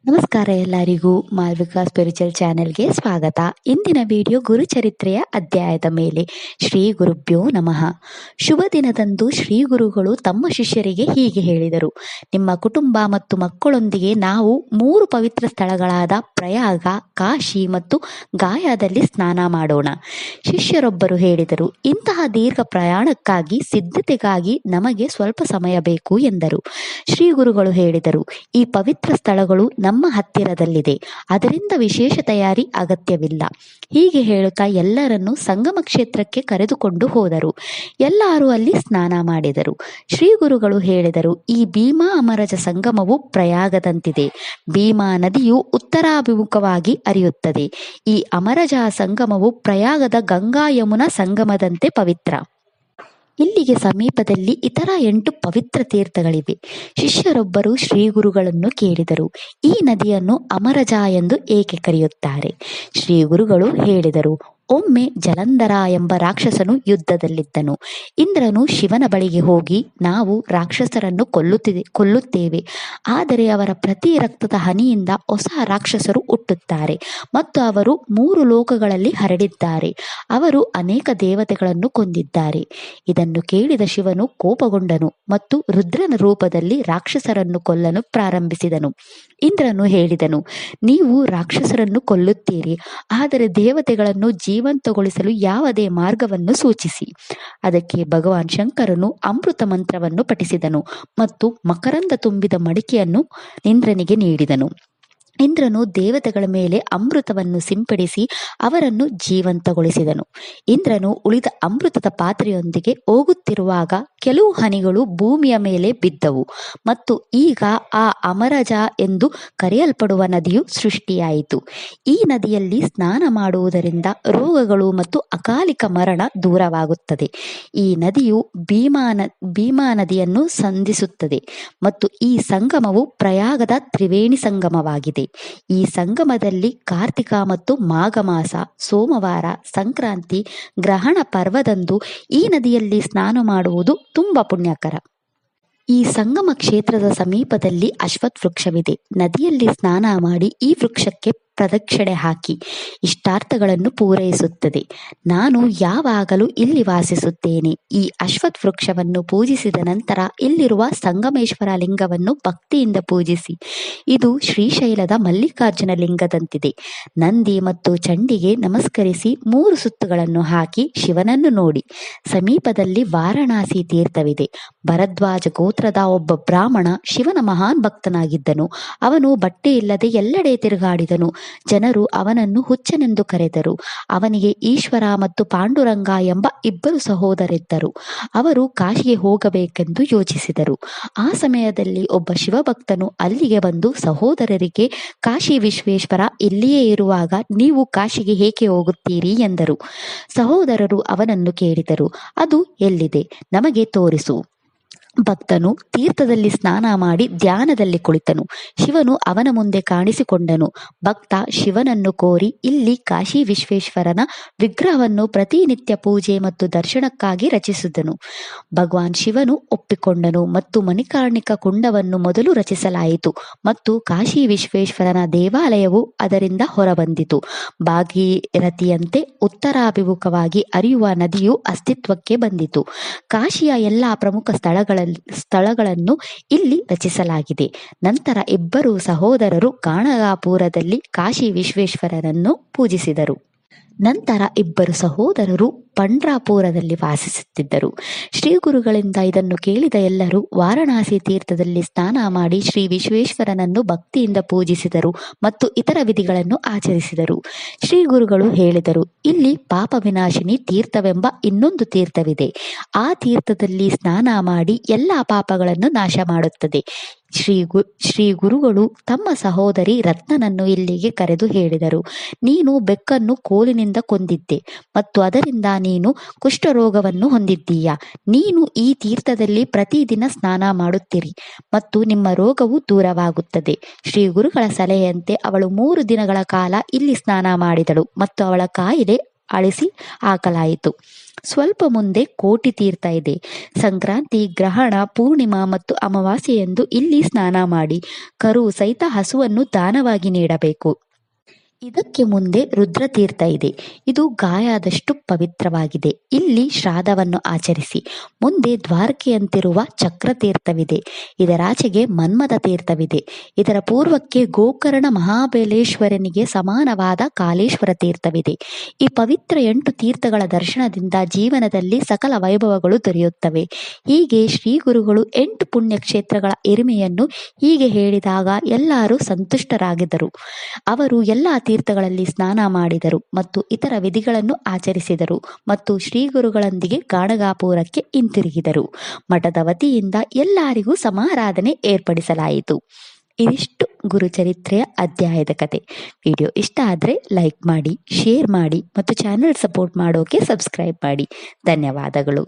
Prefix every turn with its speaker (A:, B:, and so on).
A: ನಮಸ್ಕಾರ ಎಲ್ಲರಿಗೂ ಮಾಲ್ವಿಕಾ ಸ್ಪಿರಿಚುವಲ್ ಚಾನೆಲ್ಗೆ ಸ್ವಾಗತ. ಇಂದಿನ ವಿಡಿಯೋ ಗುರುಚರಿತ್ರೆಯ ಅಧ್ಯಾಯದ ಮೇಲೆ. ಶ್ರೀ ಗುರುಭ್ಯೋ ನಮಃ. ಶುಭ ದಿನದಂದು ಶ್ರೀ ಗುರುಗಳು ತಮ್ಮ ಶಿಷ್ಯರಿಗೆ ಹೀಗೆ ಹೇಳಿದರು. ನಿಮ್ಮ ಕುಟುಂಬ ಮತ್ತು ಮಕ್ಕಳೊಂದಿಗೆ ನಾವು 3 ಪವಿತ್ರ ಸ್ಥಳಗಳಾದ ಪ್ರಯಾಗ, ಕಾಶಿ ಮತ್ತು ಗಾಯಾದಲ್ಲಿ ಸ್ನಾನ ಮಾಡೋಣ. ಶಿಷ್ಯರೊಬ್ಬರು ಹೇಳಿದರು, ಇಂತಹ ದೀರ್ಘ ಪ್ರಯಾಣಕ್ಕಾಗಿ ಸಿದ್ಧತೆಗಾಗಿ ನಮಗೆ ಸ್ವಲ್ಪ ಸಮಯ ಬೇಕು ಎಂದರು. ಶ್ರೀ ಗುರುಗಳು ಹೇಳಿದರು, ಈ ಪವಿತ್ರ ಸ್ಥಳಗಳು ನಮ್ಮ ಹತ್ತಿರದಲ್ಲಿದೆ, ಅದರಿಂದ ವಿಶೇಷ ತಯಾರಿ ಅಗತ್ಯವಿಲ್ಲ. ಹೀಗೆ ಹೇಳುತ್ತಾ ಎಲ್ಲರನ್ನೂ ಸಂಗಮ ಕ್ಷೇತ್ರಕ್ಕೆ ಕರೆದುಕೊಂಡು ಹೋದರು. ಎಲ್ಲರೂ ಅಲ್ಲಿ ಸ್ನಾನ ಮಾಡಿದರು. ಶ್ರೀ ಗುರುಗಳು ಹೇಳಿದರು, ಈ ಭೀಮಾ ಅಮರಜ ಸಂಗಮವು ಪ್ರಯಾಗದಂತಿದೆ. ಭೀಮಾ ನದಿಯು ಉತ್ತರಾಭಿಮುಖವಾಗಿ ಹರಿಯುತ್ತದೆ. ಈ ಅಮರಜ ಸಂಗಮವು ಪ್ರಯಾಗದ ಗಂಗಾ ಯಮುನಾ ಸಂಗಮದಂತೆ ಪವಿತ್ರ. ಇಲ್ಲಿಗೆ ಸಮೀಪದಲ್ಲಿ ಇತರ 8 ಪವಿತ್ರ ತೀರ್ಥಗಳಿವೆ. ಶಿಷ್ಯರೊಬ್ಬರು ಶ್ರೀ ಗುರುಗಳನ್ನು ಕೇಳಿದರು, ಈ ನದಿಯನ್ನು ಅಮರಜ ಎಂದು ಏಕೆ ಕರೆಯುತ್ತಾರೆ? ಶ್ರೀ ಗುರುಗಳು ಹೇಳಿದರು, ಒಮ್ಮೆ ಜಲಂಧರ ಎಂಬ ರಾಕ್ಷಸನು ಯುದ್ಧದಲ್ಲಿದ್ದನು. ಇಂದ್ರನು ಶಿವನ ಬಳಿಗೆ ಹೋಗಿ, ನಾವು ರಾಕ್ಷಸರನ್ನು ಕೊಲ್ಲುತ್ತೇವೆ, ಆದರೆ ಅವರ ಪ್ರತಿ ರಕ್ತದ ಹನಿಯಿಂದ ಹೊಸ ರಾಕ್ಷಸರು ಹುಟ್ಟುತ್ತಾರೆ ಮತ್ತು ಅವರು 3 ಲೋಕಗಳಲ್ಲಿ ಹರಡಿದ್ದಾರೆ. ಅವರು ಅನೇಕ ದೇವತೆಗಳನ್ನು ಕೊಂದಿದ್ದಾರೆ. ಇದನ್ನು ಕೇಳಿದ ಶಿವನು ಕೋಪಗೊಂಡನು ಮತ್ತು ರುದ್ರನ ರೂಪದಲ್ಲಿ ರಾಕ್ಷಸರನ್ನು ಕೊಲ್ಲಲು ಪ್ರಾರಂಭಿಸಿದನು. ಇಂದ್ರನು ಹೇಳಿದನು, ನೀವು ರಾಕ್ಷಸರನ್ನು ಕೊಲ್ಲುತ್ತೀರಿ, ಆದರೆ ದೇವತೆಗಳನ್ನು ಜೀವಂತಗೊಳಿಸಲು ಯಾವುದೇ ಮಾರ್ಗವನ್ನು ಸೂಚಿಸಿ. ಅದಕ್ಕೆ ಭಗವಾನ್ ಶಂಕರನು ಅಮೃತ ಮಂತ್ರವನ್ನು ಪಠಿಸಿದನು ಮತ್ತು ಮಕರಂದ ತುಂಬಿದ ಮಡಿಕೆಯನ್ನು ಇಂದ್ರನಿಗೆ ನೀಡಿದನು. ಇಂದ್ರನು ದೇವತೆಗಳ ಮೇಲೆ ಅಮೃತವನ್ನು ಸಿಂಪಡಿಸಿ ಅವರನ್ನು ಜೀವಂತಗೊಳಿಸಿದನು. ಇಂದ್ರನು ಉಳಿದ ಅಮೃತದ ಪಾತ್ರೆಯೊಂದಿಗೆ ಹೋಗುತ್ತಿರುವಾಗ ಕೆಲವು ಹನಿಗಳು ಭೂಮಿಯ ಮೇಲೆ ಬಿದ್ದವು ಮತ್ತು ಈಗ ಆ ಅಮರಜ ಎಂದು ಕರೆಯಲ್ಪಡುವ ನದಿಯು ಸೃಷ್ಟಿಯಾಯಿತು. ಈ ನದಿಯಲ್ಲಿ ಸ್ನಾನ ಮಾಡುವುದರಿಂದ ರೋಗಗಳು ಮತ್ತು ಅಕಾಲಿಕ ಮರಣ ದೂರವಾಗುತ್ತದೆ. ಈ ನದಿಯು ಭೀಮಾ ನದಿಯನ್ನು ಸಂಧಿಸುತ್ತದೆ ಮತ್ತು ಈ ಸಂಗಮವು ಪ್ರಯಾಗದ ತ್ರಿವೇಣಿ ಸಂಗಮವಾಗಿದೆ. ಈ ಸಂಗಮದಲ್ಲಿ ಕಾರ್ತಿಕ ಮತ್ತು ಮಾಘ ಮಾಸ, ಸೋಮವಾರ, ಸಂಕ್ರಾಂತಿ, ಗ್ರಹಣ ಪರ್ವದಂದು ಈ ನದಿಯಲ್ಲಿ ಸ್ನಾನ ಮಾಡುವುದು ತುಂಬಾ ಪುಣ್ಯಕರ. ಈ ಸಂಗಮ ಕ್ಷೇತ್ರದ ಸಮೀಪದಲ್ಲಿ ಅಶ್ವತ್ಥ ವೃಕ್ಷವಿದೆ. ನದಿಯಲ್ಲಿ ಸ್ನಾನ ಮಾಡಿ ಈ ವೃಕ್ಷಕ್ಕೆ ಪ್ರದಕ್ಷಿಣೆ ಹಾಕಿ ಇಷ್ಟಾರ್ಥಗಳನ್ನು ಪೂರೈಸುತ್ತದೆ. ನಾನು ಯಾವಾಗಲೂ ಇಲ್ಲಿ ವಾಸಿಸುತ್ತೇನೆ. ಈ ಅಶ್ವತ್ಥ ವೃಕ್ಷವನ್ನು ಪೂಜಿಸಿದ ನಂತರ ಇಲ್ಲಿರುವ ಸಂಗಮೇಶ್ವರ ಲಿಂಗವನ್ನು ಭಕ್ತಿಯಿಂದ ಪೂಜಿಸಿ. ಇದು ಶ್ರೀಶೈಲದ ಮಲ್ಲಿಕಾರ್ಜುನ ಲಿಂಗದಂತಿದೆ. ನಂದಿ ಮತ್ತು ಚಂಡಿಗೆ ನಮಸ್ಕರಿಸಿ 3 ಸುತ್ತುಗಳನ್ನು ಹಾಕಿ ಶಿವನನ್ನು ನೋಡಿ. ಸಮೀಪದಲ್ಲಿ ವಾರಣಾಸಿ ತೀರ್ಥವಿದೆ. ಭರದ್ವಾಜ ಗೋತ್ರದ ಒಬ್ಬ ಬ್ರಾಹ್ಮಣ ಶಿವನ ಮಹಾನ್ ಭಕ್ತನಾಗಿದ್ದನು. ಅವನು ಬಟ್ಟೆ ಇಲ್ಲದೆ ಎಲ್ಲೆಡೆ ತಿರುಗಾಡಿದನು. ಜನರು ಅವನನ್ನು ಹುಚ್ಚನೆಂದು ಕರೆದರು. ಅವನಿಗೆ ಈಶ್ವರ ಮತ್ತು ಪಾಂಡುರಂಗ ಎಂಬ 2 ಸಹೋದರಿದ್ದರು. ಅವರು ಕಾಶಿಗೆ ಹೋಗಬೇಕೆಂದು ಯೋಚಿಸಿದರು. ಆ ಸಮಯದಲ್ಲಿ ಒಬ್ಬ ಶಿವಭಕ್ತನು ಅಲ್ಲಿಗೆ ಬಂದು, ಸಹೋದರರಿಗೆ, ಕಾಶಿ ವಿಶ್ವೇಶ್ವರ ಇಲ್ಲಿಯೇ ಇರುವಾಗ ನೀವು ಕಾಶಿಗೆ ಏಕೆ ಹೋಗುತ್ತೀರಿ ಎಂದರು. ಸಹೋದರರು ಅವನನ್ನು ಕೇಳಿದರು, ಅದು ಎಲ್ಲಿದೆ, ನಮಗೆ ತೋರಿಸು. ಭಕ್ತನು ತೀರ್ಥದಲ್ಲಿ ಸ್ನಾನ ಮಾಡಿ ಧ್ಯಾನದಲ್ಲಿ ಕುಳಿತನು. ಶಿವನು ಅವನ ಮುಂದೆ ಕಾಣಿಸಿಕೊಂಡನು. ಭಕ್ತ ಶಿವನನ್ನು ಕೋರಿ ಇಲ್ಲಿ ಕಾಶಿ ವಿಶ್ವೇಶ್ವರನ ವಿಗ್ರಹವನ್ನು ಪ್ರತಿನಿತ್ಯ ಪೂಜೆ ಮತ್ತು ದರ್ಶನಕ್ಕಾಗಿ ರಚಿಸಿದನು. ಭಗವಾನ್ ಶಿವನು ಒಪ್ಪಿಕೊಂಡನು ಮತ್ತು ಮಣಿಕರ್ಣಿಕ ಕುಂಡವನ್ನು ಮೊದಲು ರಚಿಸಲಾಯಿತು ಮತ್ತು ಕಾಶಿ ವಿಶ್ವೇಶ್ವರನ ದೇವಾಲಯವು ಅದರಿಂದ ಹೊರಬಂದಿತು. ಭಾಗೀರಥಿಯಂತೆ ಉತ್ತರಾಭಿಮುಖವಾಗಿ ಹರಿಯುವ ನದಿಯು ಅಸ್ತಿತ್ವಕ್ಕೆ ಬಂದಿತು. ಕಾಶಿಯ ಎಲ್ಲಾ ಪ್ರಮುಖ ಸ್ಥಳಗಳನ್ನು ಇಲ್ಲಿ ರಚಿಸಲಾಗಿದೆ. ನಂತರ 2 ಸಹೋದರರು ಗಾಣಗಾಪುರದಲ್ಲಿ ಕಾಶಿ ವಿಶ್ವೇಶ್ವರನನ್ನು ಪೂಜಿಸಿದರು. ನಂತರ 2 ಸಹೋದರರು ಪಂಡ್ರಾಪುರದಲ್ಲಿ ವಾಸಿಸುತ್ತಿದ್ದರು. ಶ್ರೀ ಗುರುಗಳಿಂದ ಇದನ್ನು ಕೇಳಿದ ಎಲ್ಲರೂ ವಾರಣಾಸಿ ತೀರ್ಥದಲ್ಲಿ ಸ್ನಾನ ಮಾಡಿ ಶ್ರೀ ವಿಶ್ವೇಶ್ವರನನ್ನು ಭಕ್ತಿಯಿಂದ ಪೂಜಿಸಿದರು ಮತ್ತು ಇತರ ವಿಧಿಗಳನ್ನು ಆಚರಿಸಿದರು. ಶ್ರೀ ಗುರುಗಳು ಹೇಳಿದರು, ಇಲ್ಲಿ ಪಾಪ ವಿನಾಶಿನಿ ತೀರ್ಥವೆಂಬ ಇನ್ನೊಂದು ತೀರ್ಥವಿದೆ. ಆ ತೀರ್ಥದಲ್ಲಿ ಸ್ನಾನ ಮಾಡಿ ಎಲ್ಲಾ ಪಾಪಗಳನ್ನು ನಾಶ ಮಾಡುತ್ತದೆ. ಶ್ರೀ ಗುರುಗಳು ತಮ್ಮ ಸಹೋದರಿ ರತ್ನನನ್ನು ಇಲ್ಲಿಗೆ ಕರೆದು ಹೇಳಿದರು, ನೀನು ಬೆಕ್ಕನ್ನು ಕೋಲಿನಿಂದ ಕೊಂದಿದ್ದೆ ಮತ್ತು ಅದರಿಂದ ನೀನು ಕುಷ್ಠರೋಗವನ್ನು ಹೊಂದಿದ್ದೀಯಾ. ನೀನು ಈ ತೀರ್ಥದಲ್ಲಿ ಪ್ರತಿದಿನ ಸ್ನಾನ ಮಾಡುತ್ತೀರಿ ಮತ್ತು ನಿಮ್ಮ ರೋಗವು ದೂರವಾಗುತ್ತದೆ. ಶ್ರೀ ಗುರುಗಳ ಸಲಹೆಯಂತೆ ಅವಳು 3 ದಿನಗಳ ಕಾಲ ಇಲ್ಲಿ ಸ್ನಾನ ಮಾಡಿದಳು ಮತ್ತು ಅವಳ ಕಾಯಿಲೆ ಅಳಿಸಿ ಹಾಕಲಾಯಿತು. ಸ್ವಲ್ಪ ಮುಂದೆ ಕೋಟಿ ತೀರ್ಥ ಇದೆ. ಸಂಕ್ರಾಂತಿ, ಗ್ರಹಣ, ಪೂರ್ಣಿಮಾ ಮತ್ತು ಅಮಾವಾಸ್ಯೆಯಂದು ಇಲ್ಲಿ ಸ್ನಾನ ಮಾಡಿ ಕರು ಸಹಿತ ಹಸುವನ್ನು ದಾನವಾಗಿ ನೀಡಬೇಕು. ಇದಕ್ಕೆ ಮುಂದೆ ರುದ್ರತೀರ್ಥ ಇದೆ. ಇದು ಗಾಯಾದಷ್ಟು ಪವಿತ್ರವಾಗಿದೆ. ಇಲ್ಲಿ ಶ್ರಾದ್ದವನ್ನು ಆಚರಿಸಿ. ಮುಂದೆ ದ್ವಾರಕೆಯಂತಿರುವ ಚಕ್ರತೀರ್ಥವಿದೆ. ಇದರಾಚೆಗೆ ಮನ್ಮಥ ತೀರ್ಥವಿದೆ. ಇದರ ಪೂರ್ವಕ್ಕೆ ಗೋಕರ್ಣ ಮಹಾಬಲೇಶ್ವರನಿಗೆ ಸಮಾನವಾದ ಕಾಲೇಶ್ವರ ತೀರ್ಥವಿದೆ. ಈ ಪವಿತ್ರ 8 ತೀರ್ಥಗಳ ದರ್ಶನದಿಂದ ಜೀವನದಲ್ಲಿ ಸಕಲ ವೈಭವಗಳು ದೊರೆಯುತ್ತವೆ. ಹೀಗೆ ಶ್ರೀ ಗುರುಗಳು 8 ಪುಣ್ಯಕ್ಷೇತ್ರಗಳ ಹಿರಿಮೆಯನ್ನು ಹೀಗೆ ಹೇಳಿದಾಗ ಎಲ್ಲರೂ ಸಂತುಷ್ಟರಾಗಿದ್ದರು. ಅವರು ಎಲ್ಲ ತೀರ್ಥಗಳಲ್ಲಿ ಸ್ನಾನ ಮಾಡಿದರು ಮತ್ತು ಇತರ ವಿಧಿಗಳನ್ನು ಆಚರಿಸಿದರು ಮತ್ತು ಶ್ರೀ ಗುರುಗಳೊಂದಿಗೆ ಗಾಣಗಾಪುರಕ್ಕೆ ಹಿಂತಿರುಗಿದರು. ಮಠದ ವತಿಯಿಂದ ಎಲ್ಲರಿಗೂ ಸಮಾರಾಧನೆ ಏರ್ಪಡಿಸಲಾಯಿತು. ಇದಿಷ್ಟು ಗುರುಚರಿತ್ರೆಯ ಅಧ್ಯಾಯದ ಕತೆ. ವಿಡಿಯೋ ಇಷ್ಟ ಆದರೆ ಲೈಕ್ ಮಾಡಿ, ಶೇರ್ ಮಾಡಿ ಮತ್ತು ಚಾನೆಲ್ ಸಪೋರ್ಟ್ ಮಾಡೋಕೆ ಸಬ್ಸ್ಕ್ರೈಬ್ ಮಾಡಿ. ಧನ್ಯವಾದಗಳು.